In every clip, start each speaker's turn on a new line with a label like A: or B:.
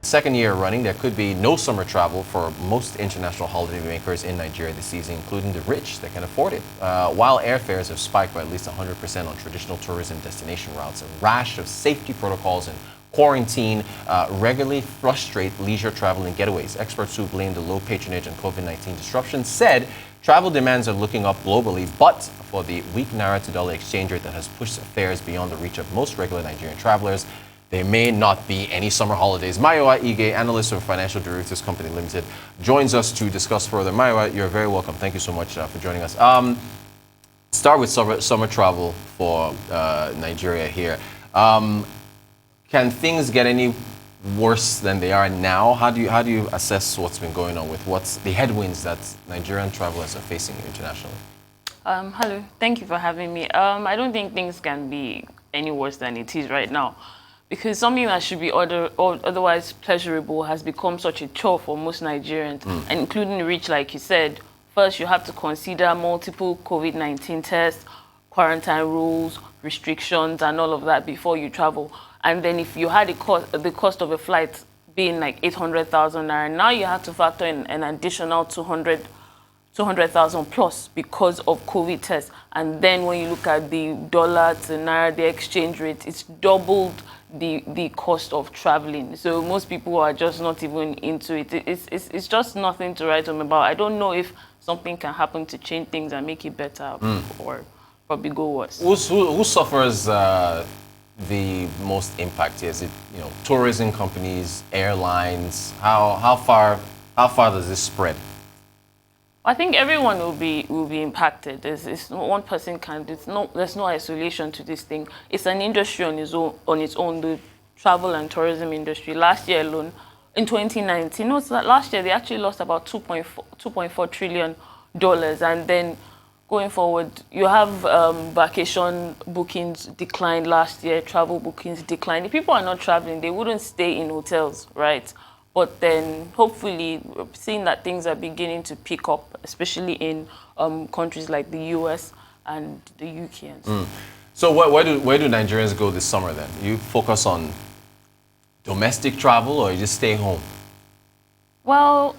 A: second year running, there could be no summer travel for most international holiday makers in Nigeria this season, including the rich that can afford it. While airfares have spiked by at least 100% on traditional tourism destination routes, a rash of safety protocols and quarantine regularly frustrate leisure travel and getaways. Experts who blame the low patronage and COVID-19 disruption said travel demands are looking up globally, but for the weak naira to dollar exchange rate that has pushed fares beyond the reach of most regular Nigerian travelers, there may not be any summer holidays. Mayowa Ige, analyst of Financial Derivatives Company Limited, joins us to discuss further. Mayowa, you're very welcome. Thank you so much for joining us. Start with summer travel for Nigeria here. Can things get any worse than they are now? How do you assess what's been going on with what's the headwinds that Nigerian travelers are facing internationally?
B: Hello, thank you for having me. I don't think things can be any worse than it is right now, because something that should be otherwise pleasurable has become such a chore for most Nigerians, and including the rich, like you said. First, you have to consider multiple COVID-19 tests, quarantine rules, restrictions, and all of that before you travel. And then if you had the cost of a flight being like 800,000 naira, now you have to factor in an additional 200,000 plus because of COVID tests. And then when you look at the dollar to naira, the exchange rate, it's doubled the cost of traveling. So most people are just not even into it. It's just nothing to write home about. I don't know if something can happen to change things and make it better or probably go worse.
A: Who suffers the most impact here? Is it tourism companies, airlines? How far does this spread?
B: I think everyone will be impacted. It's one person can't. There's no isolation to this thing. It's an industry on its own. The travel and tourism industry. Last year alone, in 2019, last year they actually lost about $2.4 trillion, and then going forward, you have vacation bookings declined last year, travel bookings declined. If people are not traveling, they wouldn't stay in hotels, right? But then hopefully, seeing that things are beginning to pick up, especially in countries like the US and the UK.
A: So where do Nigerians go this summer then? You focus on domestic travel or you just stay home?
B: Well,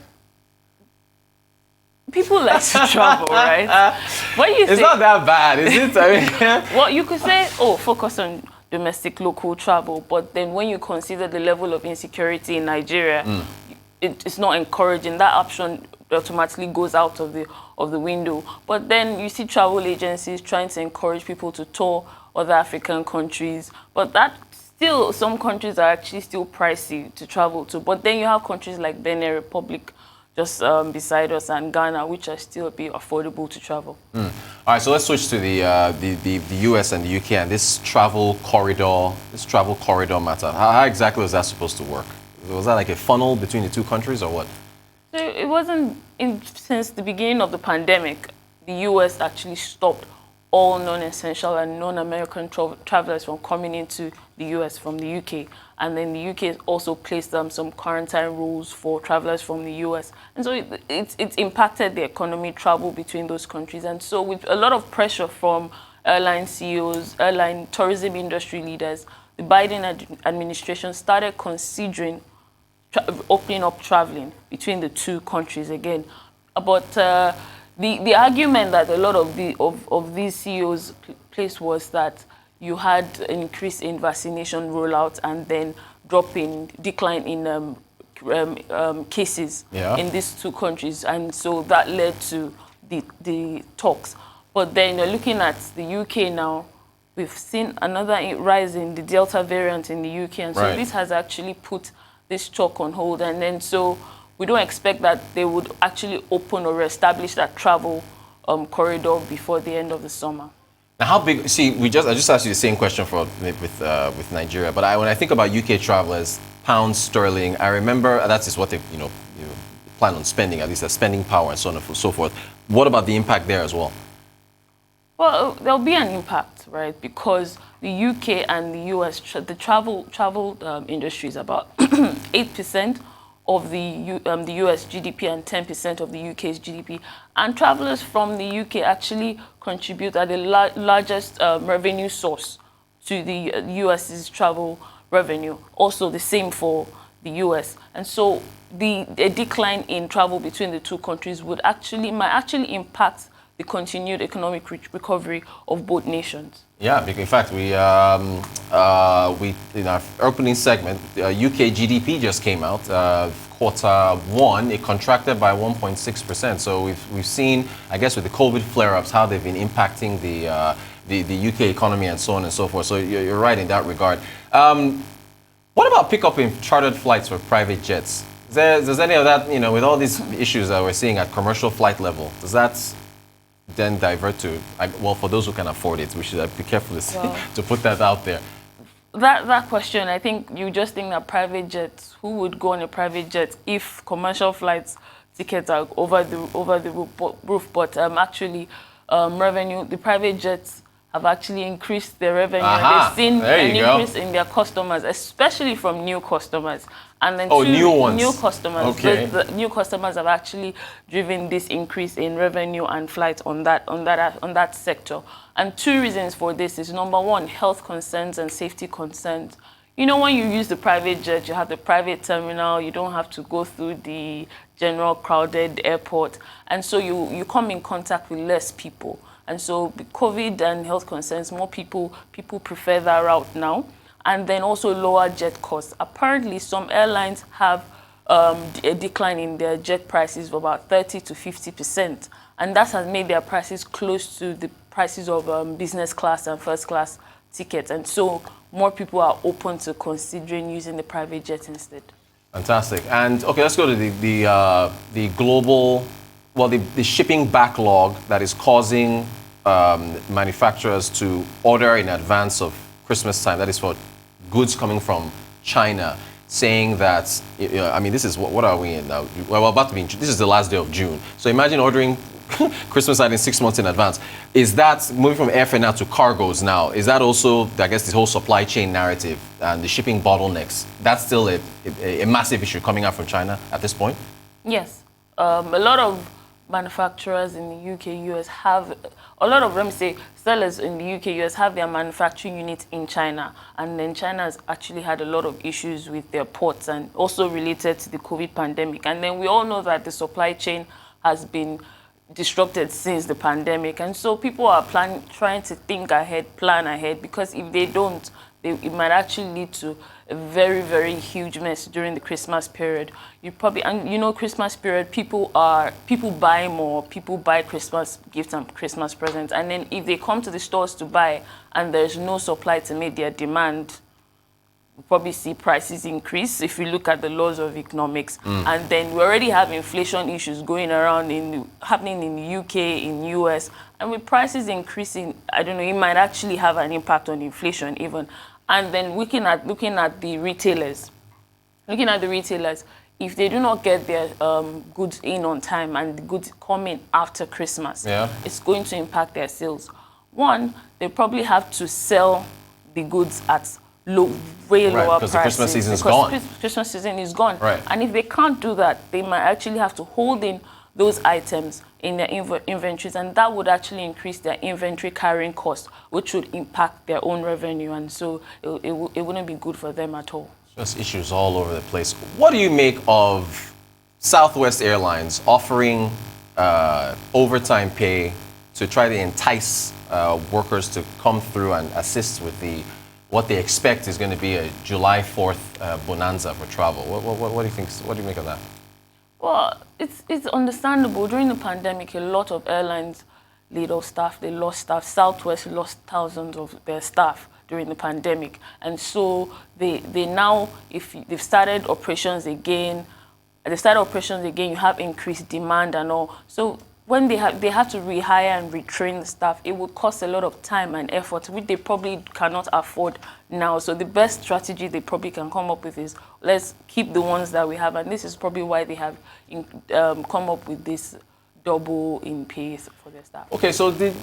B: people like to travel, right?
A: It's not that bad, is it? I mean,
B: well, you could say, focus on domestic local travel, but then when you consider the level of insecurity in Nigeria, it's not encouraging. That option automatically goes out of the window. But then you see travel agencies trying to encourage people to tour other African countries, but that still, some countries are actually still pricey to travel to. But then you have countries like Benin Republic, just beside us, and Ghana, which are still a bit affordable to travel.
A: All right, so let's switch to the US and the UK and this travel corridor matter. How exactly was that supposed to work? Was that like a funnel between the two countries or what?
B: So it wasn't. Since the beginning of the pandemic, the US actually stopped all non-essential and non-American travelers from coming into the US from the UK. And then the UK also placed some quarantine rules for travelers from the US. And so it's impacted the economy, travel between those countries. And so with a lot of pressure from airline CEOs, airline tourism industry leaders, the Biden administration started considering opening up traveling between the two countries again. But the argument that a lot of these CEOs placed was that you had an increase in vaccination rollout and then decline in cases in these two countries, and so that led to the talks. But then you're looking at the UK now. We've seen another rise in the Delta variant in the UK, and so this has actually put this talk on hold. And then so we don't expect that they would actually open or establish that travel corridor before the end of the summer.
A: Now, how big? See, I just asked you the same question with Nigeria, but when I think about UK travelers, pounds sterling, I remember that is what they you plan on spending, at least their spending power and so on and so forth. What about the impact there as well?
B: Well, there'll be an impact, right? Because the UK and the US, the travel industry is about 8% of the US GDP and 10% of the UK's GDP. And travelers from the UK actually contribute at the largest revenue source to the US's travel revenue. Also the same for the US. And so a decline in travel between the two countries might actually impact the continued economic recovery of both nations.
A: Yeah, because in fact, we in our opening segment, UK GDP just came out. Q1, it contracted by 1.6%. So we've seen, I guess, with the COVID flare-ups, how they've been impacting the UK economy and so on and so forth. So you're right in that regard. What about pickup in chartered flights for private jets? Does any of that, with all these issues that we're seeing at commercial flight level, does that then divert to, well, for those who can afford it, we should be careful to put that out there.
B: That question, I think you just think that private jets, who would go on a private jet if commercial flights tickets are over the roof? But actually, revenue, the private jets have actually increased their revenue. They've seen an increase in their customers, especially from new customers. And then
A: new ones.
B: New customers.
A: Okay.
B: The new customers have actually driven this increase in revenue and flights on that sector. And two reasons for this is, number one, health concerns and safety concerns. When you use the private jet, you have the private terminal, you don't have to go through the general crowded airport. And so you come in contact with less people. And so COVID and health concerns, more people prefer that route now. And then also lower jet costs. Apparently, some airlines have a decline in their jet prices of about 30 to 50%. And that has made their prices close to the prices of business class and first class tickets. And so more people are open to considering using the private jet instead. Fantastic.
A: And okay, let's go to the global, well, the shipping backlog that is causing manufacturers to order in advance of Christmas time. That is for goods coming from China, saying that, this is, what are we in now? Well, we're about to be this is the last day of June. So imagine ordering Christmas item 6 months in advance. Is that moving from airfare now to cargoes now? Is that also, I guess, this whole supply chain narrative and the shipping bottlenecks? That's still a massive issue coming out from China at this point?
B: Yes. A lot of manufacturers in the UK, US have, sellers in the UK, US have their manufacturing units in China. And then China has actually had a lot of issues with their ports and also related to the COVID pandemic. And then we all know that the supply chain has been disrupted since the pandemic. And so people are trying to think ahead, plan ahead, because if they don't, it might actually lead to a very, very huge mess during the Christmas period. Christmas period, people buy more, people buy Christmas gifts and Christmas presents. And then if they come to the stores to buy and there's no supply to meet their demand, we'll probably see prices increase if you look at the laws of economics. And then we already have inflation issues going around happening in the UK, in US. And with prices increasing, it might actually have an impact on inflation even. And then looking at the retailers, if they do not get their goods in on time and the goods come in after Christmas, it's going to impact their sales. One, they probably have to sell the goods at way lower prices.
A: Because the Christmas season is gone.
B: Christmas season is gone.
A: Right.
B: And if they can't do that, they might actually have to hold in those items in their inventories, and that would actually increase their inventory carrying cost, which would impact their own revenue, and so it wouldn't be good for them at all.
A: Just issues all over the place. What do you make of Southwest Airlines offering overtime pay to try to entice workers to come through and assist with what they expect is going to be a July 4th bonanza for travel? What do you think? What do you make of that?
B: Well, it's understandable. During the pandemic, a lot of airlines laid off staff. They lost staff. Southwest lost thousands of their staff during the pandemic, and so they now, if they've started operations again, you have increased demand and all. So when they have to rehire and retrain the staff, it would cost a lot of time and effort, which they probably cannot afford now. So the best strategy they probably can come up with is, let's keep the ones that we have. And this is probably why they have come up with this double in pay for their staff.
A: Okay, so did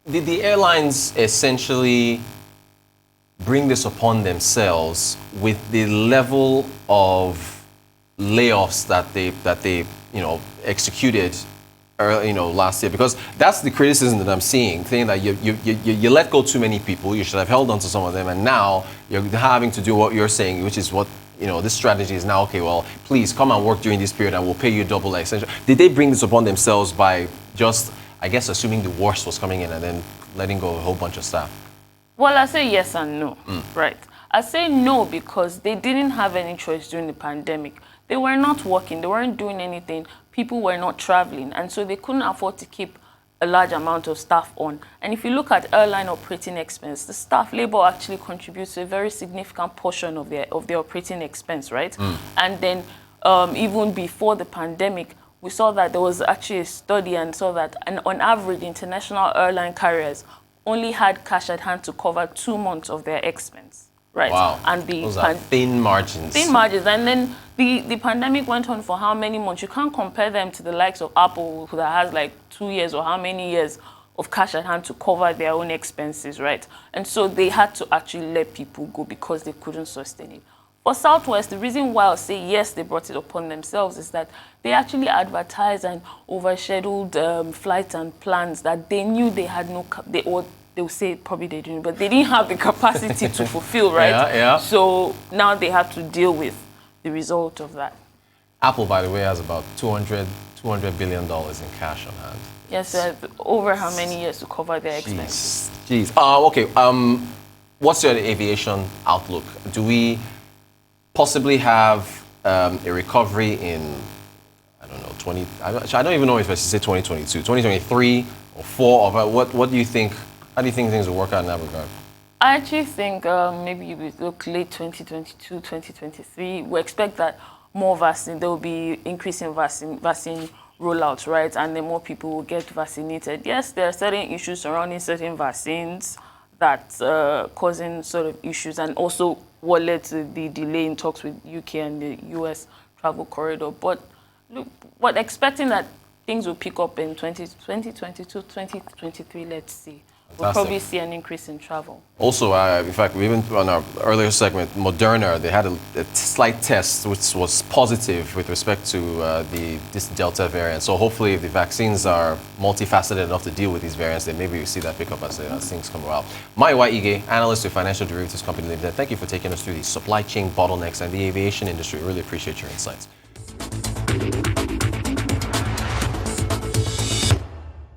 A: the airlines essentially bring this upon themselves with the level of layoffs that they executed early, last year? Because that's the criticism that I'm seeing, saying that you let go too many people. You should have held on to some of them, and now you're having to do what you're saying, which is what this strategy is now. Okay, well, please come and work during this period, and we'll pay you double extension. Did they bring this upon themselves by just, I guess, assuming the worst was coming in and then letting go of a whole bunch of staff?
B: Well, I say yes and no, right? I say no because they didn't have any choice during the pandemic. They were not working, they weren't doing anything, people were not traveling, and so they couldn't afford to keep a large amount of staff on. And if you look at airline operating expense, the staff labor actually contributes to a very significant portion of their operating expense, right? And then even before the pandemic, we saw that there was actually a study and saw that on average, international airline carriers only had cash at hand to cover 2 months of their expense. Right.
A: Wow.
B: And
A: those are thin margins.
B: Thin margins. And then the pandemic went on for how many months? You can't compare them to the likes of Apple, that has like 2 years or how many years of cash at hand to cover their own expenses, right? And so they had to actually let people go because they couldn't sustain it. For Southwest, the reason why I'll say yes, they brought it upon themselves is that they actually advertised and overscheduled flights and plans that they knew they had they'll say probably they didn't, but they didn't have the capacity to fulfill, right?
A: Yeah.
B: So now they have to deal with the result of that.
A: Apple, by the way, has about $200 billion in cash on hand.
B: Yes, over how many years to cover their expenses?
A: Jeez. Okay. What's your aviation outlook? Do we possibly have a recovery in, I don't know, I don't even know if I should say 2022, 2023 or 4? Or what do you think? How do you think things will work out in that regard?
B: I actually think maybe we look late 2022, 2023. We expect that more vaccine, there will be increase in vaccine rollouts, right? And then more people will get vaccinated. Yes, there are certain issues surrounding certain vaccines that causing sort of issues, and also what led to the delay in talks with UK and the US travel corridor. But look, we're expecting that things will pick up in 2022, 2023, let's see. We'll probably see an increase in travel.
A: Also, in fact, we even on our earlier segment, Moderna, they had a slight test which was positive with respect to this Delta variant. So hopefully, if the vaccines are multifaceted enough to deal with these variants, then maybe we see that pick up as things come around. Mayowa Ige, analyst with Financial Derivatives Company Limited. Thank you for taking us through the supply chain bottlenecks and the aviation industry. We really appreciate your insights.